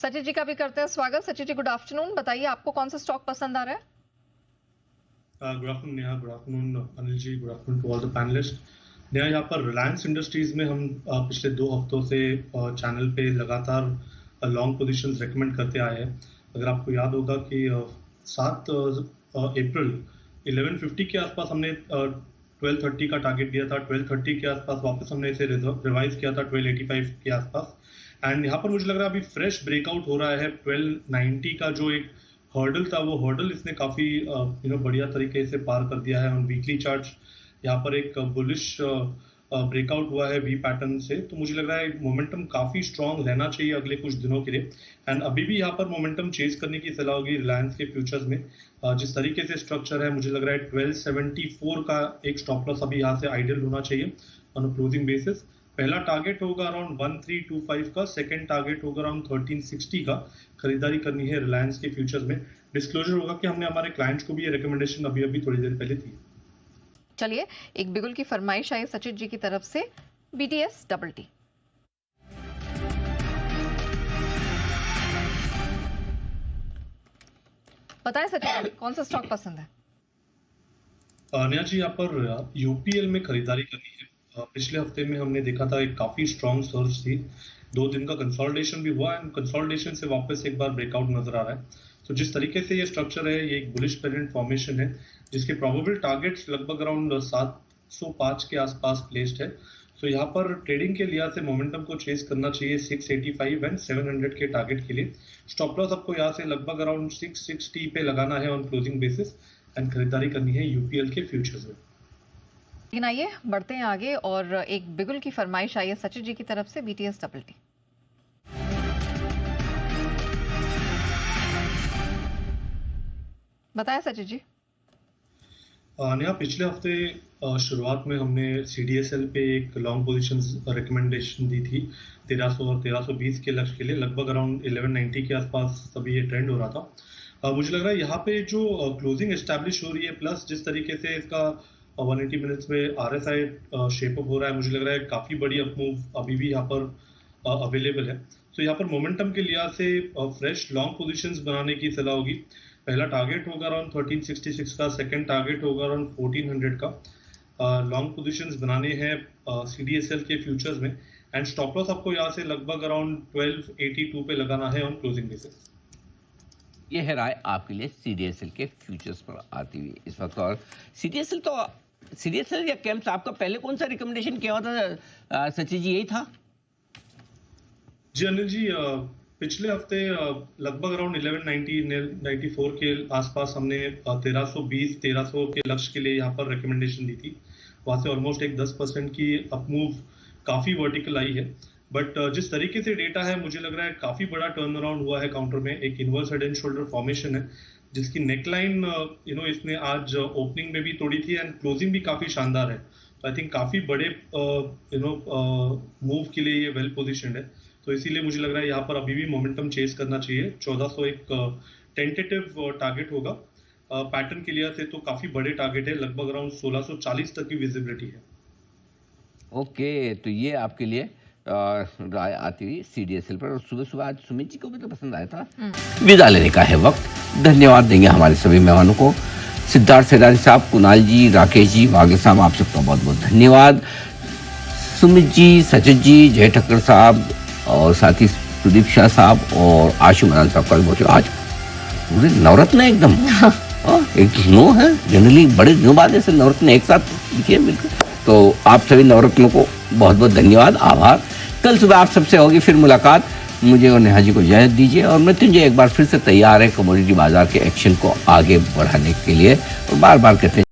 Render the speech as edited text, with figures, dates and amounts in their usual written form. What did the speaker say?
सचिन जी का भी करते हैं स्वागत। सचिन जी गुड आफ्टरनून, बताइए आपको कौन सा स्टॉक पसंद आ रहा है? Good afternoon Neha, good afternoon Anil ji, good afternoon to all the panelist. Neha, यहाँ पर रिलायंस इंडस्ट्रीज में हम पिछले 2 हफ्तों से चैनल पे लगातार लॉन्ग पोजीशंस रेकमेंड करते आए हैं। अगर आपको याद होगा कि 7 अप्रैल 1150 के आसपास हमने 1230 का टारगेट दिया था, 1230 के आसपास वापस हमने इसे रिवाइज किया था 1285 के आसपास। एंड यहाँ पर मुझे लग रहा है अभी फ्रेश ब्रेकआउट हो रहा है 1290 का, जो एक हर्डल था वो हर्डल इसने काफी बढ़िया तरीके से पार कर दिया है। ऑन वीकली चार्ट यहाँ पर एक बुलिश ब्रेकआउट हुआ है वी पैटर्न से, तो मुझे लग रहा है मोमेंटम काफी स्ट्रांग रहना चाहिए अगले कुछ दिनों के लिए। एंड अभी भी यहाँ पर मोमेंटम चेज करने की सलाह होगी रिलायंस के फ्यूचर्स में। जिस तरीके से स्ट्रक्चर है, मुझे लग रहा है 1274 का एक स्टॉप लॉस अभी यहाँ से आइडियल होना चाहिए ऑन क्लोजिंग बेसिस। पहला टारगेट होगा अराउंड 1325 का, सेकंड टारगेट होगा अराउंड 1360 का। खरीदारी करनी है रिलायंस के फ्यूचर्स में। डिस्क्लोजर होगा कि हमने हमारे क्लाइंट्स को भी ये रिकमेंडेशन अभी थोड़ी देर पहले दी। चलिए, एक बिगुल की फरमाइश आई सचिन जी की तरफ से, BTS डबल टी। बताएं सचिन जी कौन सा स्टॉक पसंद है? नेहा जी, यहाँ पर यूपीएल में खरीदारी करनी है। पिछले हफ्ते में हमने देखा था एक काफी स्ट्रॉन्ग सर्ज थी, 2 दिन का कंसोलिडेशन भी हुआ एंड कंसोलिडेशन से वापस एक बार ब्रेकआउट नजर आ रहा है। तो जिस तरीके से ये स्ट्रक्चर है, ये एक बुलिश पेरेंट फॉर्मेशन है जिसके प्रोबेबल टारगेट्स लगभग अराउंड 705 के आसपास प्लेस्ड है। तो यहाँ पर ट्रेडिंग के लिहाज से मोमेंटम को चेस करना चाहिए 685 एंड 700 के टारगेट के लिए। स्टॉप लॉस आपको यहाँ से लगभग अराउंड 660 पे लगाना है ऑन क्लोजिंग बेसिस एंड खरीदारी करनी है यूपीएल के फ्यूचर्स में। लेकिन आइए बढ़ते हैं आगे, और एक बिगुल की फरमाइश आई है सचिन जी की तरफ से, BTS डबल टी। बताएं सचिन जी। नेहा, पिछले हफ्ते शुरुआत में हमने CDSL पे एक लॉन्ग पोजीशन रिकमेंडेशन दी थी 1300 और 1320 के लक्ष्य के लिए। लगभग अराउंड 1190 के आसपास तभी ये ट्रेंड हो रहा था। मुझे लग रहा है यहाँ पे जो क्लोजिंग एस्टैब्लिश हो रही है, प्लस जिस तरीके से इसका 180 मिनट्स में RSI शेप अप हो रहा है, मुझे लग रहा है काफी बड़ी अपमूव अभी भी यहाँ पर अवेलेबल है। तो यहाँ पर मोमेंटम के लिहाज से फ्रेश लॉन्ग पोजीशंस बनाने की सलाह होगी। पहला टारगेट होगा अराउंड 1366 का, सेकंड टारगेट होगा अराउंड 1400 का। लॉन्ग पोजीशंस बनाने हैं CDSL के फ्यूचर्स में एंड स्टॉप लॉस आपको यहाँ से लगभग अराउंड 1282 पे लगाना है ऑन क्लोजिंग बेसिस। ये है राय आपके लिए CDSL के फ्यूचर्स पर आती हुई इस वक्त। और CDSL या कैम्प्स, आपका पहले कौन सा रिकमेंडेशन किया हुआ था सचिन जी? यही था जी अनिल जी, पिछले हफ्ते लगभग अराउंड 1194 के आसपास हमने 1320 1300 के लक्ष्य के लिए यहाँ पर रिकमेंडेशन दी थी। वहां से ऑलमोस्ट एक 10% की अपमूव काफी वर्टिकल आई है। बट जिस तरीके से डेटा है, मुझे लग रहा है काफी बड़ा टर्न अराउंड हुआ है काउंटर में। एक inverse head and shoulder formation है जिसकी नेकलाइन इसने आज ओपनिंग में भी तोड़ी थी एंड क्लोजिंग भी काफी शानदार है। तो आई थिंक काफी बड़े मूव के लिए ये वेल पोजिशन्ड है। तो इसीलिए मुझे लग रहा है यहाँ पर अभी भी मोमेंटम चेस करना चाहिए। 1400 एक टेंटेटिव टारगेट होगा पैटर्न के लिहाज से, तो काफी बड़े टारगेट है, लगभग अराउंड 1640 तक की विजिबिलिटी है। ओके, तो ये आपके लिए राय आती हुई CDSL पर। और सुबह सुबह आज सुमित जी को भी तो पसंद आया था। विदा लेने का है वक्त। धन्यवाद देंगे हमारे सभी मेहमानों को, सिद्धार्थ सेरारी साहब, कुणाल जी, राकेश जी, वागे साहब, आप सबका बहुत बहुत धन्यवाद। सुमित जी, सचिन जी, जय ठक्कर साहब और साथ ही सुदीप शाह साहब और आशु मरान साहब का भी बहुत। आज पूरे नवरत्न एकदम एक नो है, जनरली बड़े दिनों बाद ऐसे नवरत्न एक साथ दिखे बिल्कुल। तो आप सभी नवरत्नों को बहुत बहुत धन्यवाद, आभार। कल सुबह आप सबसे होगी फिर मुलाकात। मुझे और नेहा जी को इजाजत दीजिए। और मृत्युंजय एक बार फिर से तैयार है कमोडिटी बाजार के एक्शन को आगे बढ़ाने के लिए, और बार बार कहते हैं